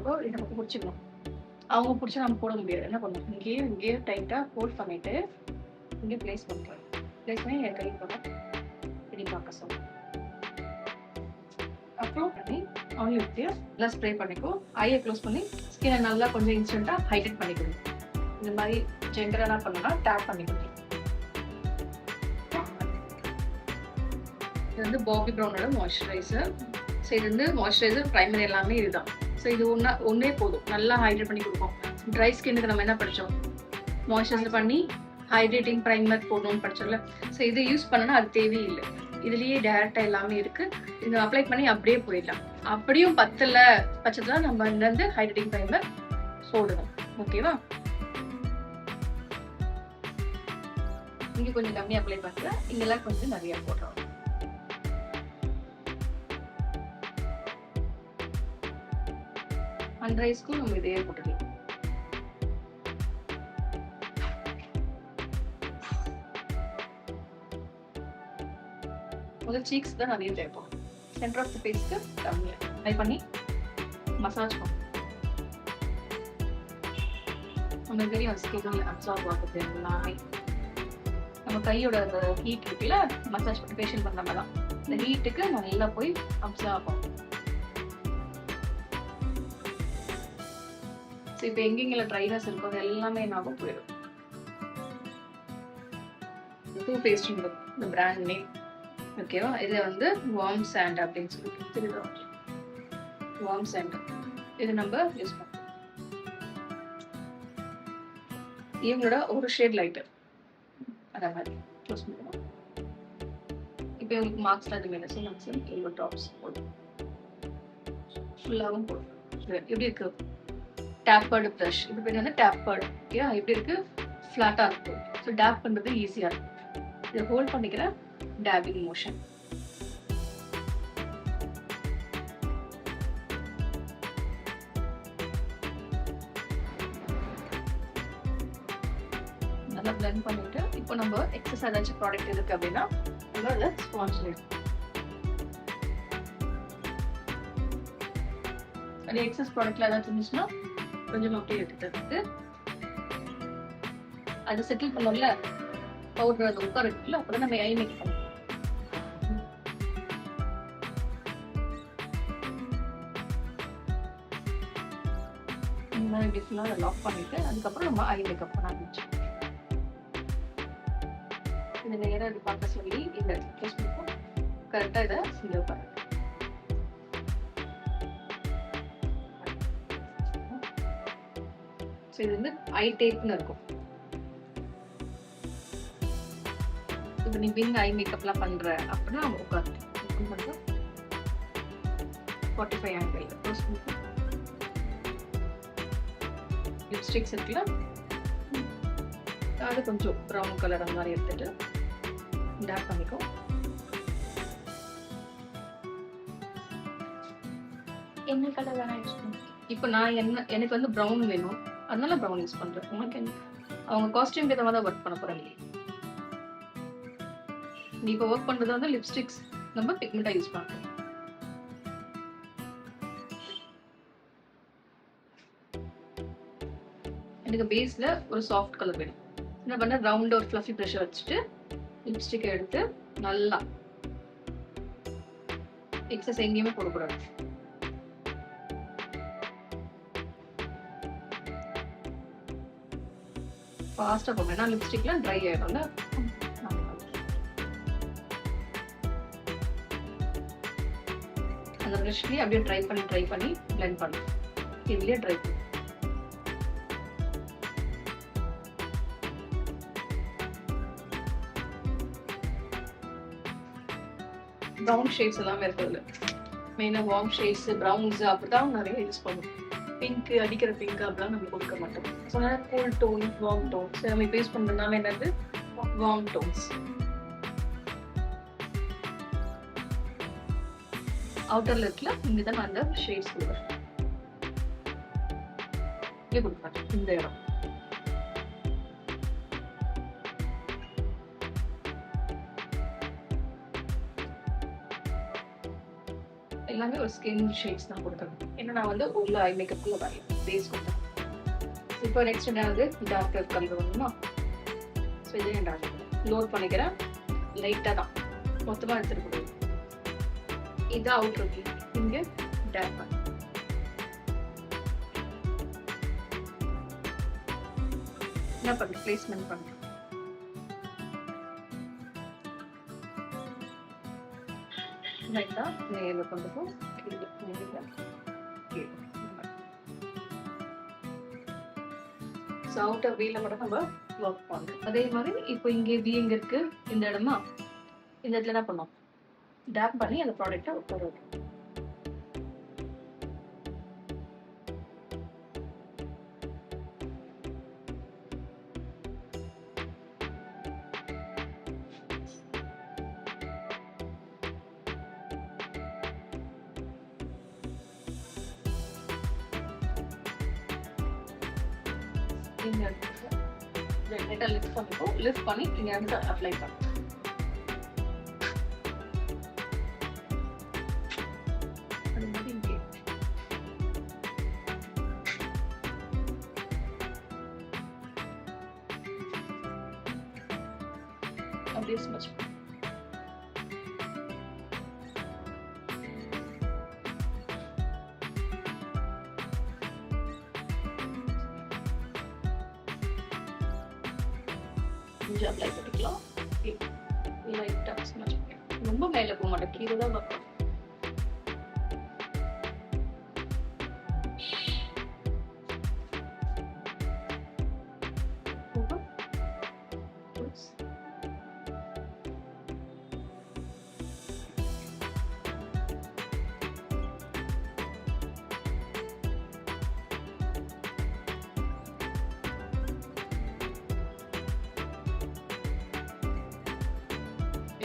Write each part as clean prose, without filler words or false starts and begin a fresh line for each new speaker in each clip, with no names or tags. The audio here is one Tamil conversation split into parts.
போடுறப்போ இதை நமக்கு பிடிச்சிக்கணும். அவங்க பிடிச்சா நம்ம போட முடியாது. என்ன பண்ணணும், இங்கேயே டைட்டாக ஹோல்ட் பண்ணிவிட்டு இங்கே ப்ளேஸ் பண்ணுறேன். ப்ளேஸ் பண்ணி என் கை போட இப்படி பார்க்க சொல்லுங்கள். அப்புறம் பண்ணி ஆயில் விட்டு நல்லா ஸ்ப்ரே பண்ணிக்கோ. ஐயை க்ளோஸ் பண்ணி ஸ்கினை நல்லா கொஞ்சம் இன்ஸ்டண்ட்டாக ஹைட்ரேட் பண்ணிக்கணும். இந்த மாதிரி ஜென்ரலாக பண்ணோன்னா டேப் பண்ணிக்கணும். இது வந்து பாபி ப்ரௌனோட மாய்ஸ்சரைசர். ஸோ இது வந்து மாய்ஸ்சரைசர் ப்ரைமர் எல்லாமே இதுதான். ஸோ இது ஒன்றே போதும், நல்லா ஹைட்ரேட் பண்ணி கொடுக்கும். ட்ரை ஸ்கின்னுக்கு நம்ம என்ன படித்தோம், மாய்ஸ்சரைசர் பண்ணி ஹைட்ரேட்டிங் ப்ரைமர் போடணும்னு படித்தோம்ல. ஸோ இது யூஸ் பண்ணனா அது தேவையில்லை, இதுலேயே டேரெக்டாக எல்லாமே இருக்குது. இதை அப்ளை பண்ணி அப்படியே போயிடலாம். அப்படியும் பத்தலை பட்சத்தில் நம்ம இந்த ஹைட்ரேட்டிங் ப்ரைமர் போடணும். ஓகேவா? இங்கே கொஞ்சம் கம்மியாக அப்ளை பண்ணுறேன், இங்கெல்லாம் கொஞ்சம் நிறையா போடுறோம். அண்டர் ஐஸ்க்கும் நம்ம இதே போட்டுக்கலாம். முதல் சீக்ஸ் தான் நிறைய தேவைப்போம். சென்டர் ஆஃப் த ஃபேஸ்க்கு கம்மியாக ட்ரை பண்ணி மசாஜ் பண்ணும். நமக்கு தெரியும் ஸ்கின் அப்சார்ப் ஆகுது எல்லாமே. நம்ம கையோட அந்த ஹீட் இருக்குல்ல, மசாஜ் பண்ணி ஃபேஷியல் பண்ண மாதிரி தான் இந்த ஹீட்டுக்கு நல்லா போய் அப்சார்ப் ஆகும். ஸோ இப்போ எங்கெங்கெல்லாம் ட்ரைனஸ் இருக்கோ அது எல்லாமே என்னாகும் போயிடும். டூ பேஸ்ட் இந்த பிராண்ட் நேம். ஓகேவா? இது வந்து வார்ம் சாண்ட் அப்படின்னு சொல்லிட்டு தெரியுதா? வார்ம் சாண்ட் இது நம்ம யூஸ் பண்ணுறோம். இவங்களோட ஒரு ஷேட் லைட்டர் அதை மாதிரி யூஸ் பண்ணுறோம். இப்போ இவங்களுக்கு மார்க்ஸ்லாம் அது மேலே மார்க்ஸ் எவ்வளோ ட்ராப்ஸ் போடும், ஃபுல்லாகவும் போடும். எப்படி இருக்கு? Tapered brush. இது பேர் வந்து டேப்பர்டு. ஓகே, எப்படி இருக்கு? ஃப்ளாட்டாக இருக்கும். ஸோ டேப் பண்ணுறது ஈஸியாக இருக்கும். இதை ஹோல்ட் பண்ணிக்கிற டேபிங் மோஷன். நல்லா பிளெண்ட் பண்ணிட்டு இப்போ நம்ம எக்ஸஸ் ஏதாச்சும் ப்ராடக்ட் இருக்கு அப்படின்னா நம்ம அதை ஸ்பான்ஜ் எடுக்கணும். அது எக்ஸஸ் ப்ராடக்ட்ல ஏதாச்சும் இருந்துச்சுன்னா கொஞ்சம் அப்படியே எடுத்துட்டு அதை செட்டில் பண்ணோம்ல, பவுடர் அது உட்கார இருக்குல்ல, அப்பதான் நம்ம ஐ மேக் பண்ணணும். இப்படி ஃபுல்லாக அதை லாக் பண்ணிட்டு அதுக்கப்புறம் நம்ம ஐ மேக்கப் பண்ண ஆரம்பிச்சோம். இந்த நேரம் இது பார்க்க சொல்லி இந்த ப்ளேஸ் பண்ணிப்போம். கரெக்டாக இதை ஃபில் பண்ணணும். ஸோ இது வந்து ஐ டேப்னு இருக்கும். இப்போ நீ விங் ஐ மேக்கப்லாம் பண்ணுற அப்படின்னா நம்ம உட்காந்து 45 ஆங்கிள் க்ளோஸ் பண்ணிட்டு லிப்ஸ்டிக்ஸ் இருக்குல்ல, அது கொஞ்சம் ப்ரௌன் கலர் அந்த மாதிரி எடுத்துட்டு டேப் பண்ணிக்கோ. என்ன கலர் வேணா யூஸ் பண்ணுவோம். இப்போ நான் எனக்கு வந்து ப்ரௌன் வேணும், அதனால ப்ரௌன் யூஸ் பண்றேன். உங்களுக்கு என்ன? அவங்க காஸ்டியூம் ஏற்ற மாதிரி தான் ஒர்க் பண்ண போறாங்க. நீ இப்போ ஒர்க் பண்றது வந்து லிப்ஸ்டிக்ஸ் நம்ம பிக்மெண்டா யூஸ் பண்றோம். எனக்கு பேஸ்ல ஒரு சாஃப்ட் கலர் வேணும். என்ன பண்ண, ரவுண்ட் ஒரு ஃப்ளஃபி ப்ரஷ் வச்சுட்டு லிப்ஸ்டிக் எடுத்து நல்லா எக்ஸஸ் எங்கேயுமே போடக்கூடாது. ஃபாஸ்ட்டாக போங்க, ஏன்னா லிப்ஸ்டிக்லாம் ட்ரை ஆகிடும்ல. அந்த ப்ரஷ்லேயே அப்படியே ட்ரை பண்ணி பிளெண்ட் பண்ணணும். இதுலேயே ட்ரை பண்ணி ப்ரௌன் ஷேட்ஸ் எல்லாமே இருக்குது. மெயினாக வார்ம் ஷேட்ஸ், ப்ரௌன்ஸ் அப்படிதான் நிறைய யூஸ் பண்ணுவோம். பிங்க், அடிக்கிற பிங்க் அப்படிலாம் நம்ம கொடுக்க மாட்டோம். So cool tone, warm tones நம்ம இப்போ யூஸ் பண்ணுறதுனால என்னது, வார்ம் டோன்ஸ். அவுட்டர்ல இருக்குல்ல, இங்கே தான் நான் அந்த ஷேட்ஸ் கொடுக்குறேன். இங்கே கொடுக்குறேன் இந்த இடம். எல்லாமே ஒரு ஸ்கின் ஷேட்ஸ் தான் கொடுத்துருக்கேன். ஏன்னா நான் வந்து உள்ள ஐ மேக்கப்குள்ள வரல, பேஸ் கொடுத்தேன். இப்போ நெக்ஸ்ட் என்ன வந்து டார்க் கலர் வேணுமா? ஸோ இதே டார்க் லோட் பண்ணிக்கிறேன். லைட்டாக தான், மொத்தமாக எடுத்துருக்கணும். இதான் அவுட் இருக்கு. இங்கே டேப் பண்ண என்ன பண்ணுறேன், பிளேஸ்மெண்ட் பண்ணுறேன். லைட்டாக நேரில் கொண்டு போய் ஸோ அவுட்டர் வீல மட்டும் நம்ம ஒர்க் பண்ணுறோம். அதே மாதிரி இப்போ இங்கே வி எங்கே இருக்கு, இந்த இடமா, இந்த இடத்துல என்ன பண்ணோம், டேப் பண்ணி அந்த ப்ராடக்டை போடுறது. இந்த இடத்துல லிஃப்ட் பண்ணிப்போம். லிஃப்ட் பண்ணி இங்க வந்து அப்ளை பண்ணும். அது மாதிரி இங்கே அப்படியே ஸ்மச் கொஞ்சம் அப்ளை பண்ணிக்கலாம். லைட்டாக ஸ்மச் பண்ணிக்கலாம். ரொம்ப மேலே போக மாட்டேன், கீழே தான் வைப்பேன்.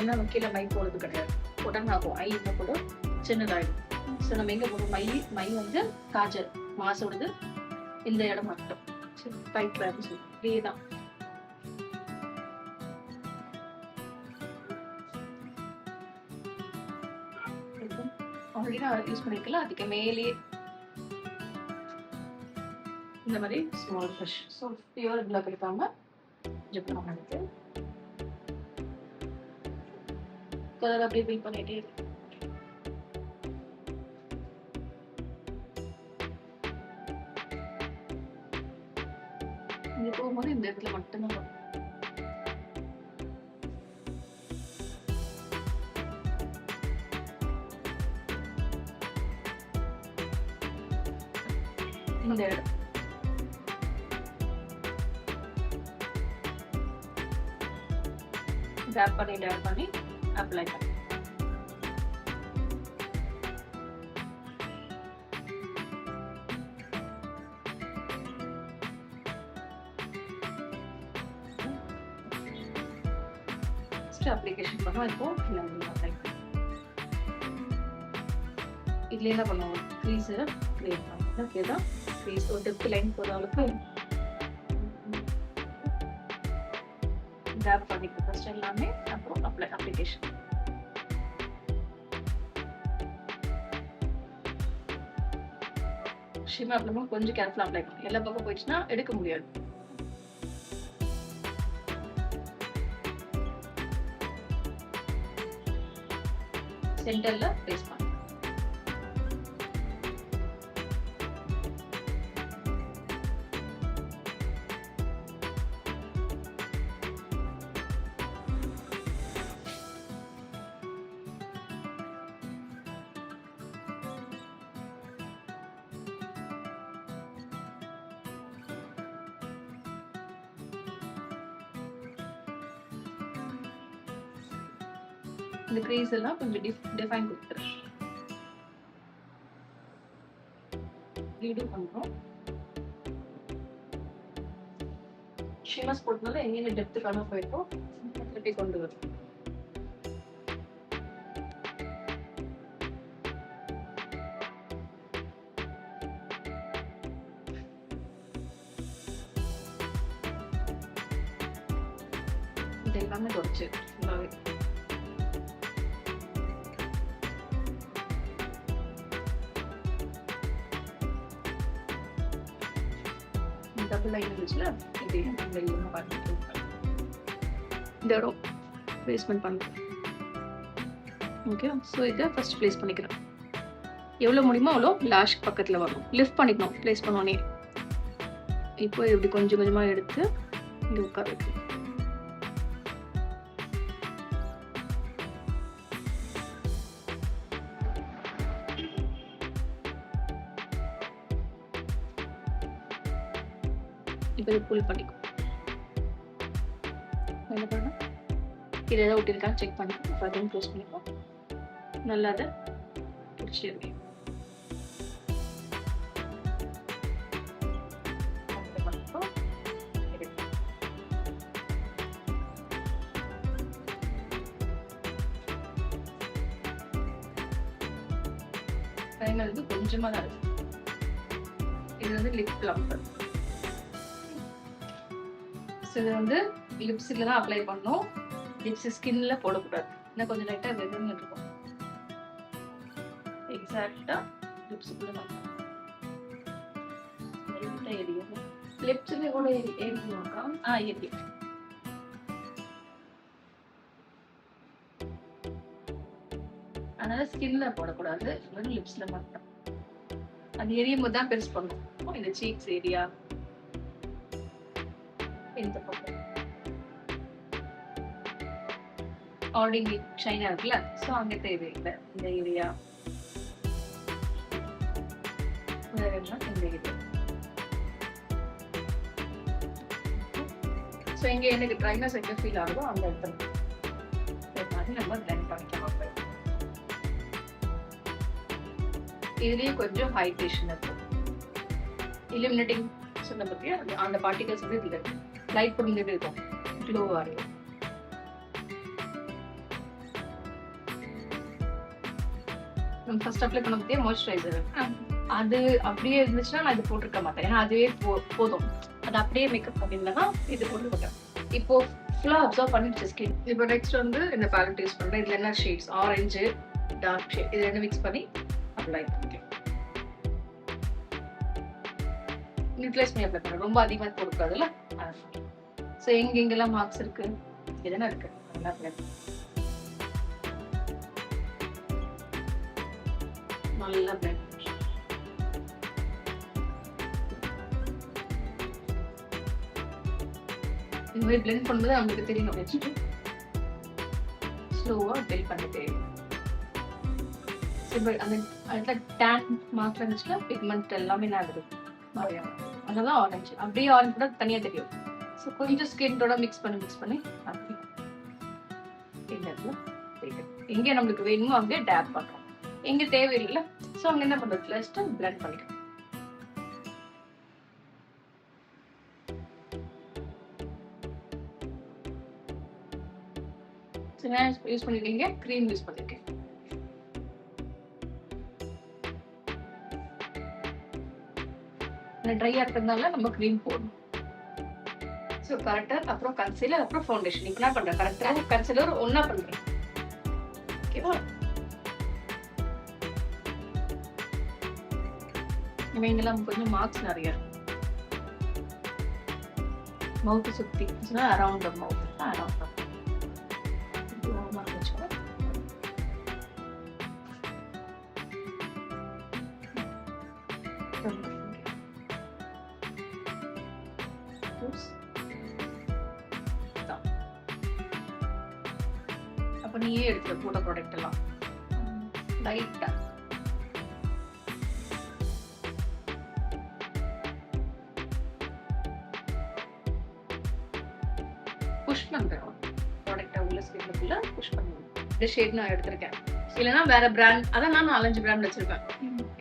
ஏன்னா நம்ம கீழே மை போடுறது கிடையாது, உடனே ஆகும். ஐ இன்னும் கூட சின்னதாயிடும். ஸோ நம்ம எங்கே போடுறோம், மை வந்து காஜல் மாசோடது இந்த இடம் மட்டும். சரி, டைட் வேறு இதே தான். ஆல்ரெடி நான் யூஸ் பண்ணிருக்கல, அதுக்கு மேலேயே இந்த மாதிரி small fish. So pure black எடுக்காம ஜிப்லாம் எடுத்து கலர் அப்படியே பில் பண்ணிட்டே இருக்கு. இங்க போகும்போது இந்த இடத்துல மட்டும்தான் வரும். இந்த இடம் டேப் பண்ணி அப்ளை பண்ணி அப்ளிகேஷன் பண்ணுவோம். இப்போ இதுல என்ன பண்ணுவோம், க்ரீஸ் கிரியேட் பண்ணுவோம். ஓகேதான், க்ரீஸ் ஒரு டெப்த் லைன் போகிற அளவுக்கு டேப் பண்ணிக்கோ ஃபர்ஸ்ட் எல்லாமே. அப்புறம் அப்ளிகேஷன் ஷிமர் அப்ளை கொஞ்சம் கேர்ஃபுல்லாக அப்ளை பண்ணும். எல்லா பக்கம் போயிடுச்சுன்னா எடுக்க முடியாது. சென்டர்ல பேஸ்ட் பண்ணு. இந்த கிரீஸ் எல்லாம் கொஞ்சம் டிஃபைன் கொடுத்துறேன். ரீடு பண்றோம். ஷிமர்ஸ் போட்டனால எங்கேயும் டெப்த் காண போயிருக்கோம், திருப்பி கொண்டு வரும். இது எல்லாமே தொடச்சு ஃபுல்லாவே டபுள் லைன் இருந்துச்சுல இது வெளியே பார்த்துட்டு இந்த இடம் பிளேஸ்மெண்ட் பண்ணுறேன். ஓகே, ஸோ இதை ஃபர்ஸ்ட் ப்ளேஸ் பண்ணிக்கிறேன். எவ்வளோ முடியுமோ அவ்வளோ லாஸ்ட் பக்கத்தில் வரணும். லிஃப்ட் பண்ணிக்கணும் ப்ளேஸ் பண்ணோன்னே. இப்போ இப்படி கொஞ்சம் கொஞ்சமாக எடுத்து இங்கே உட்கார வைக்கணும். இப்போ இதை புல் பண்ணிக்கும். என்ன பண்ணணும், இது எதாவது விட்டிருக்கான்னு செக் பண்ணிக்கணும். அப்போ அதையும் க்ளோஸ் பண்ணிப்போம். நல்லா அதை பிடிச்சிருக்கேன். ப்ரைமர் வந்து கொஞ்சமாக தான் இருக்கு. இது வந்து லிப் பிளம்பர். ஸோ இது வந்து லிப்ஸில் தான் அப்ளை பண்ணணும். லிப்ஸ் ஸ்கின்ல போடக்கூடாது. இன்னும் கொஞ்சம் லைட்டாக வெதுன்னு இருக்கும். எக்ஸாக்டாக லிப்ஸுக்குள்ள தான் லைட்டாக எரியும். லிப்ஸுக்கு கூட எரியுமாக்கா? எரியும். அதனால ஸ்கின்ல போடக்கூடாது, வெறும் லிப்ஸ்ல மட்டும். அது எரியும் போது தான் பெருசு பண்ணும். இந்த சீக்ஸ் ஏரியா, இந்த பக்கம் ஆல்ரெடி ஷைனா இருக்குல்ல, ஸோ அங்கே தேவையில்லை. இந்த ஏரியா, இந்த ஏரியா. ஸோ இங்கே எனக்கு ட்ரைனஸ் எங்கே ஃபீல் ஆகுதோ அந்த இடத்துல நம்ம பிளெண்ட் பண்ணிக்கலாம். இதுலயும் கொஞ்சம் ஹைட்ரேஷன் இருக்கும். இலுமினேட்டிங் சொன்ன பத்தி அந்த பார்ட்டிகல்ஸ் வந்து இதுல லைட் பண்ணிட்டு இருக்கும், க்ளோவா இருக்கும். நம்ம ஃபர்ஸ்ட் அப்ளை பண்ண பத்தியே மாய்ஸ்சரைசர் அது அப்படியே இருந்துச்சுன்னா நான் இது போட்டிருக்க மாட்டேன். ஏன்னா அதுவே போதும். அது அப்படியே மேக்கப் பண்ணிருந்தேன்னா இது போட்டுக்கிட்டேன். இப்போ ஃபுல்லா அப்சர்வ் பண்ணிடுச்சு ஸ்கின். இப்போ நெக்ஸ்ட் வந்து இந்த பேலட் யூஸ் பண்றேன். இதுல என்ன ஷேட்ஸ், ஆரஞ்சு, டார்க் ஷேட், இது ரெண்டு மிக்ஸ் பண்ணி அப்ளை பண்ணிக்கலாம். நியூட்ரலைஸ் பண்ணி அப்ளை பண்ண ரொம்ப அதிகமாக கொடுக்காதுல்ல. ஸோ எங்கெங்கெல்லாம் மார்க்ஸ் இருக்கு இதெல்லாம் இருக்கு நல்லா அப்ளை நல்லா அப்ளை. இந்த மாதிரி பிளெண்ட் பண்ணும்போது நம்மளுக்கு தெரியும். ஸ்லோவா பில்ட் பண்ண தெரியும். அந்த டேன் மார்க்ல இருந்துச்சுன்னா பிக்மெண்ட் எல்லாமே ஆகுது. அதெல்லாம் ஆரஞ்சு, அப்படியே ஆரஞ்சு கூட தனியா தெரியும். ஸோ கொஞ்சம் ஸ்கின்னோட மிக்ஸ் பண்ணி எங்கே நம்மளுக்கு வேணுமோ அங்கே டேப் பண்றோம். எங்க தேவையில்லை ஸோ அங்க என்ன பண்றது, ஜஸ்ட் பிளெண்ட் பண்ணிக்கலாம். யூஸ் பண்ணிருக்கீங்க, கிரீம் யூஸ் பண்ணிருக்கேன். ட்ரையா இருக்கிறதுனால நம்ம கிரீம் போடணும். ஸோ கரெக்டர், அப்புறம் கன்சீலர், அப்புறம் ஃபவுண்டேஷன். இப்போ என்ன பண்றேன், கரெக்டர் கன்சீலர் ஒன்னா பண்றேன். ஓகேவா? இவங்கெல்லாம் கொஞ்சம் மார்க்ஸ் நிறைய மவுத் சுத்தி அரௌண்ட் த மவுத், அரௌண்ட் அப்ப நீயே எடுக்கிற போட்ட ப்ராடக்ட் எல்லாம் லைட்டா புஷ் பண்றோம். ப்ராடக்ட்டை உள்ள ஸ்கின்னுக்குள்ள புஷ் பண்ணுவோம். இந்த ஷேட் நான் எடுத்திருக்கேன். இல்லைன்னா வேற பிராண்ட், அதான் நான் 4-5 பிராண்ட் வச்சிருப்பேன்.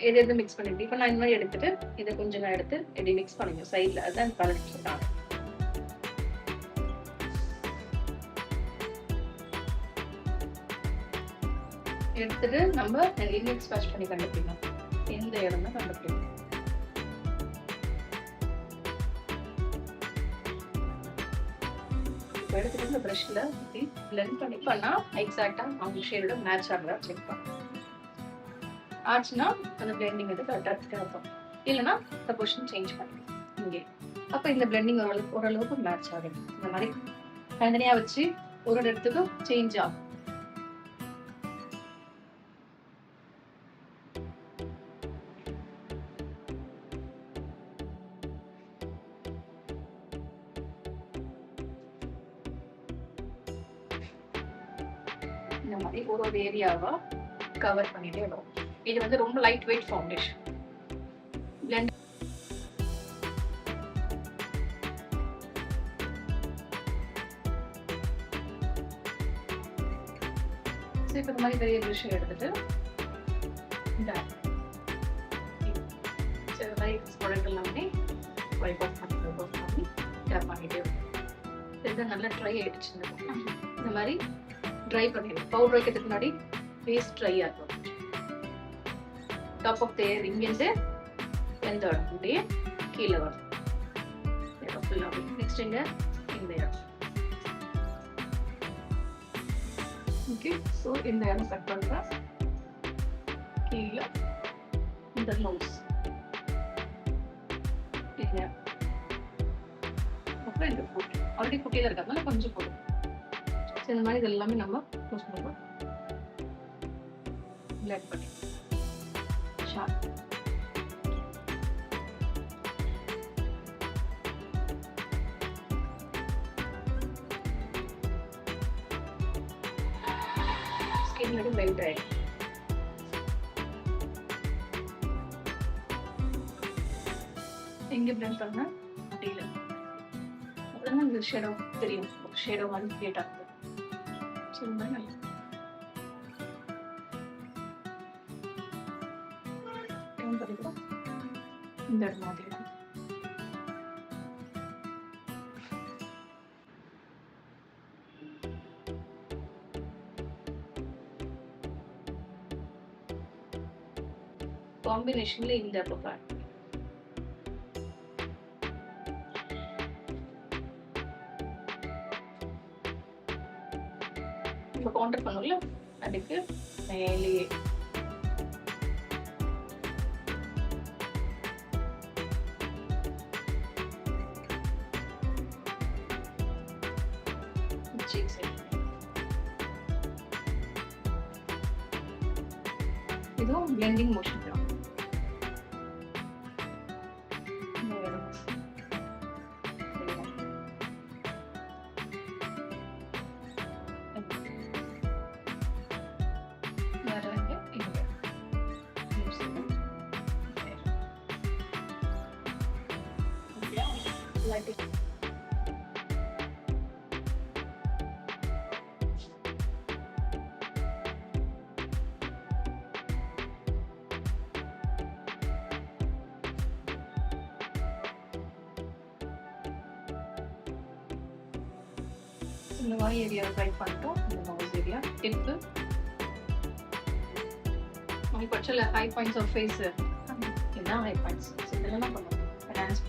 எது மிக்ஸ் பண்ணிட்டு இப்போ நான் இந்த மாதிரி எடுத்துட்டு இதை கொஞ்சம் நான் எடுத்து இப்படி மிக்ஸ் பண்ணுங்க சைட்ல. அதுதான் ப்ராடக்ட் சொல்றாங்க. எடுத்துட்டு நம்ம மிக்ஸ் வாஷ் பண்ணி கண்டுபிடிக்கணும். எந்த இடம் தான் கண்டுபிடிக்கணும். எடுத்துட்டு இந்த ப்ரஷ்ல ஊற்றி பிளெண்ட் பண்ணி பண்ணா எக்ஸாக்டா அவங்க ஷேடோட மேட்ச் ஆகுதா செக் பண்ணலாம். ஆச்சுன்னா அந்த பிளெண்டிங் வந்து கரெக்டாக இருக்கும். இல்லைன்னா இந்த பொசிஷன் சேஞ்ச் பண்ணிக்கலாம். இங்கே அப்ப இந்த பிளெண்டிங் ஓரளவுக்கு மேட்ச் ஆகும். இந்த மாதிரி தனித்தனியா வச்சு ஒரு இடத்துக்கு சேஞ்ச் ஆகும். இந்த மாதிரி ஒரு ஏரியாவா கவர் பண்ணிட்டே வரும். இது வந்து ரொம்ப லைட் வெயிட் ஃபவுண்டேஷன். பிளெண்ட் இப்போ இந்த மாதிரி பெரிய ப்ரஷ் எடுத்துட்டு இந்த மாதிரி ப்ராடக்ட் எல்லாமே வைப் ஆஃப் பண்ணி டேப் பண்ணிட்டே வரும். இது நல்லா ட்ரை ஆயிடுச்சு. இந்த மாதிரி ட்ரை பண்ணிடுவோம். பவுடர் வைக்கிறதுக்கு முன்னாடி ஃபேஸ் ட்ரை ஆகும். டாப் ஆஃப் தேர் இங்கேருந்து எந்த இடம் அப்படியே கீழே வரும். ஃபுல்லாக நெக்ஸ்ட் இங்கே இந்த இடம். ஓகே, ஸோ இந்த இடம் கட் பண்ணுறேன். கீழே இந்த நோஸ் இல்லை, அப்புறம் இந்த ஃபுட் ஆல்ரெடி குட்டியில் இருக்காங்க, கொஞ்சம் போடும். ஸோ இந்த மாதிரி இது எல்லாமே நம்ம யூஸ் பண்ணுவோம். பிளட் பண்ணி ஷார்ப் ஸ்கின் வந்து மெல்ட் ஆயிடும். எங்கே பிளெண்ட் பண்ண முடியல, அப்புறம் இந்த ஷேடோ தெரியும். ஷேடோ மாதிரி கிரியேட் ஆகுது. ஸோ இந்த மாதிரி நல்லா இந்த இடம் மாதிரி காம்பினேஷன்ல இந்த ப்ரொஃபைல் இப்போ கவுண்டர் பண்ணல, அதுக்கு மேலேயே இதுவும் பிளெண்டிங் மோஷன் தான். இந்த வாய் ஏரியா ட்ரை பண்ணிட்டோம். இந்த நோஸ் ஏரியா டிப்பு நமக்கு பட்சல 5 பாயிண்ட்ஸ் ஆஃப் ஃபேஸ் இதுதான் 5 பாயிண்ட்ஸ். இதெல்லாம் தான் பண்ணுவோம். டான்ஸ்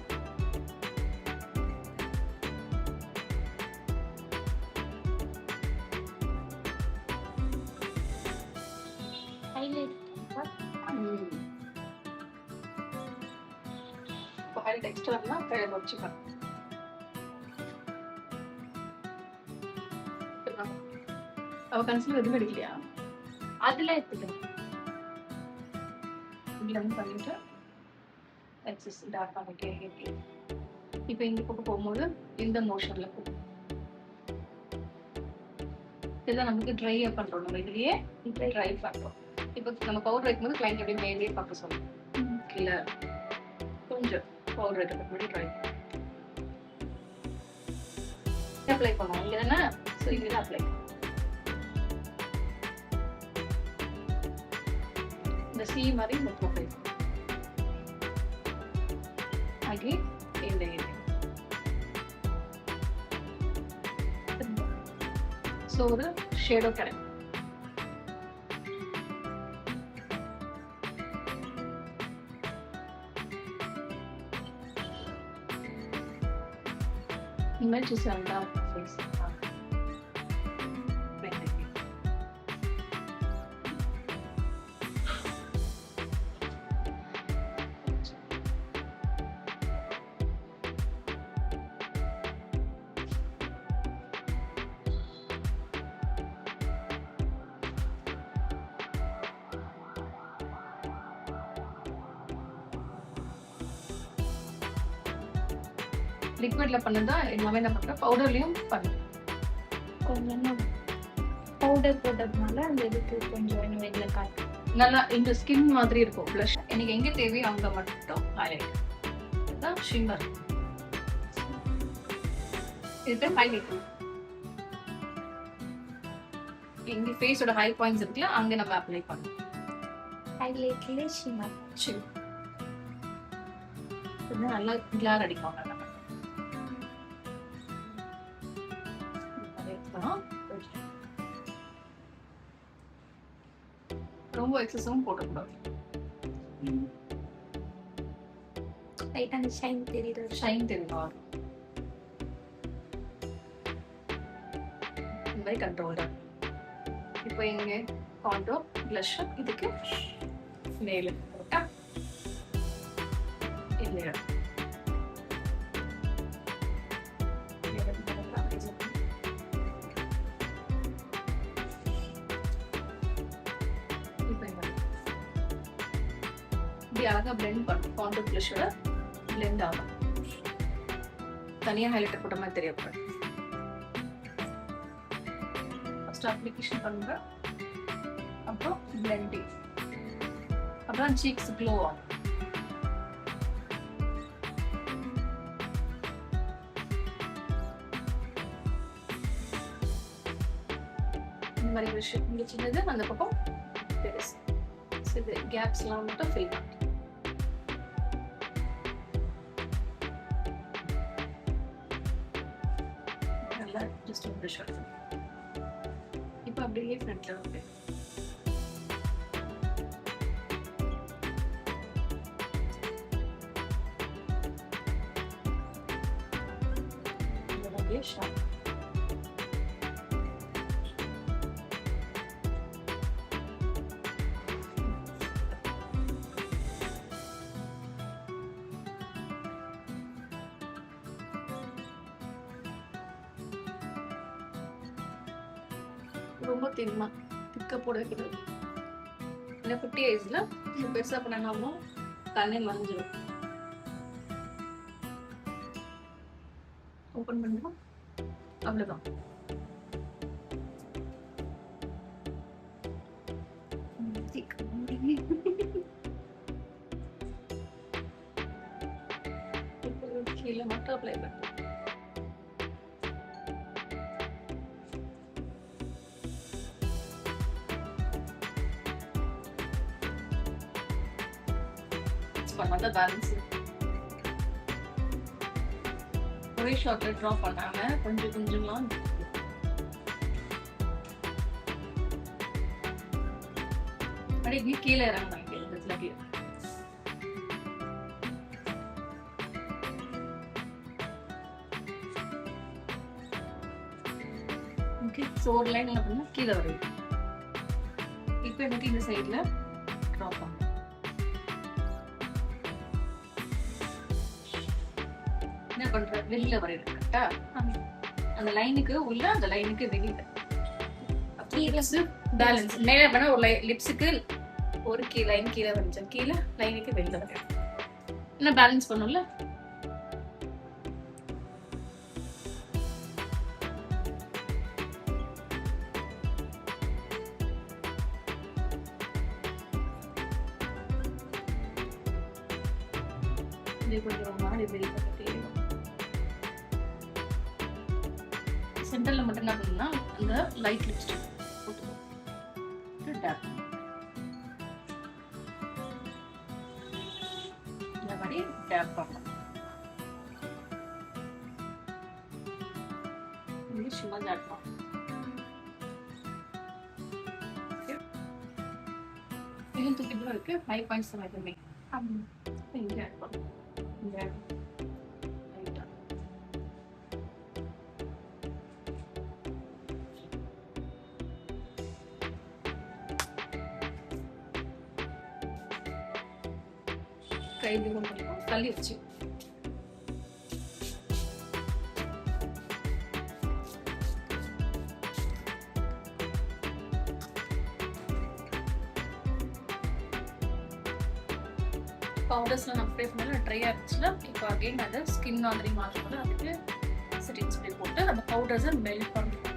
இப்போ ஹைலைட் எக்ஸ்ட்ரானா கையில் வச்சுக்கலாம். அவ கன்சிலர் எதுவும் எடுக்கலையா?
அதுல எடுத்துக்கலாம்.
பிளெண்ட் பண்ணிட்டு எக்ஸஸ் டார்க் பண்ணிட்டே இருக்கு. இப்போ இந்த பக்கம் போகும்போது இந்த மோஷன்ல போகும். இதெல்லாம் நமக்கு ட்ரை பண்றோம். நம்ம இதுலயே ட்ரை பண்றோம். இப்போ நம்ம பவுடர் வைக்கும்போது கிளைண்ட் அப்படியே மேலேயே பார்க்க சொல்லுவோம். கீழே கொஞ்சம் பவுடர் வைக்கிறதுக்கு முன்னாடி ட்ரை அப்ளை பண்ணுவோம். இங்கே தானே, ஸோ இங்கே தான் அப்ளை. இந்த சி மாதிரி இந்த ப்ரொஃபைல் ஆகி இந்த ஏரியா. ஸோ ஒரு ஷேடோ கிடைக்கும். image is under face. லிக்விட்ல பண்ணதா எல்லாமே என்ன பண்றேன், பவுடர்லயும் பண்ணுறேன்.
கொஞ்சம் பவுடர் போட்டதுனால அந்த இதுக்கு கொஞ்சம் இன்னும் இதில் காட்டும்.
நல்லா இந்த ஸ்கின் மாதிரி இருக்கும் ப்ளஷ். எனக்கு எங்கே தேவையோ அங்கே மட்டும் ஹைலைட். இதுதான் ஷிம்மர். இது ஹைலைட். எங்க ஃபேஸோட ஹை பாயிண்ட்ஸ் இருக்குல்ல, அங்க நம்ம அப்ளை பண்ணணும்.
ஹைலைட்ல ஷிம்மர்.
சரி, இது நல்லா கிளார் அடிப்பாங்க. நம்ம ரொம்ப எக்ஸஸும் போடக்கூடாது.
லைட் அந்த ஷைன் தெரியுது.
ஷைன் தெரியுமா, இந்த மாதிரி கண்ட்ரோல்டா. இப்போ எங்க காண்டோர் ப்ளஷ், இதுக்கு நெயில் போட்டா இல்லையா இப்படி அழகா பிளெண்ட் பண்ணும். காண்டோர் ப்ளஷோட பிளெண்ட் ஆகும். தனியா ஹைலைட்டர் போட்ட மாதிரி தெரியக்கூடாது. ஃபர்ஸ்ட் அப்ளிகேஷன் பண்ணுங்க, அப்புறம் பிளெண்டிங், அப்புறம் சீக்ஸ் க்ளோ ஆகும். இந்த மாதிரி விஷயம் இங்க சின்னது, அந்த பக்கம் பெருசு. இது கேப்ஸ்லாம் மட்டும் ஃபில் பண்ணி நல்லா ஜஸ்ட் ஒரு ப்ரஷ் எடுத்து இப்போ அப்படியே ஃப்ரண்ட்ல வந்து அப்படியே ஷார்ப். ரொம்ப தின்னா திக்க போட வைக்கிறது. ஏன்னா 50 ஏஜ்ல பெருசா பண்ணாமோ கண்ணே மறைஞ்சிடும். ஓப்பன் பண்ணுவோம், அவ்வளவுதான். கீழே மட்டும் அப்ளை பண்ணு. பண்ணாத பேலன்ஸ் ஒரே ஷார்ட்ல ட்ரா பண்ணாம கொஞ்சம் கொஞ்சமா அப்படியே கீழே இறங்கினாங்க. இடத்துல கீழே ஒரு லைன் என்ன பண்ணா கீழே வருது. இப்போ எனக்கு இந்த சைட்ல ட்ரா பண்ண என்ன பண்ற, வெளியில வரையிற கரெக்டா அந்த லைனுக்கு உள்ள, அந்த லைனுக்கு வெளியில பேலன்ஸ். மேல பண்ணா ஒரு லிப்ஸுக்கு ஒரு லைன் கீழே வந்துச்சு, கீழே லைனுக்கு வெளியில வர என்ன பேலன்ஸ் பண்ணும்ல. கொஞ்சம் நாள் வெளியே சென்டர்ல மட்டும் என்ன பண்ணா அந்த லைட் லிப்ஸ்டிக் போட்டுக்கோ. இந்த மாதிரி டேப் பண்ணலாம். சும்மா ஜாட்லாம் இது தூக்கிட்டு இருக்கு. 5.7 எதுவுமே இங்க ஆட் பண்ணலாம். இங்க கை தூரம் பண்ணிக்கும், தள்ளி வச்சு பவுடர்ஸ்லாம் நம்ம ப்ரே பண்ணல ட்ரையாக இருந்துச்சுன்னா இப்போ அகைன் அதை ஸ்கின் மாதிரி மாற்றணும். அதுக்கு செட்டிங் ஸ்ப்ரே போட்டு அந்த பவுடர்ஸை மெல்ட் பண்ணணும்.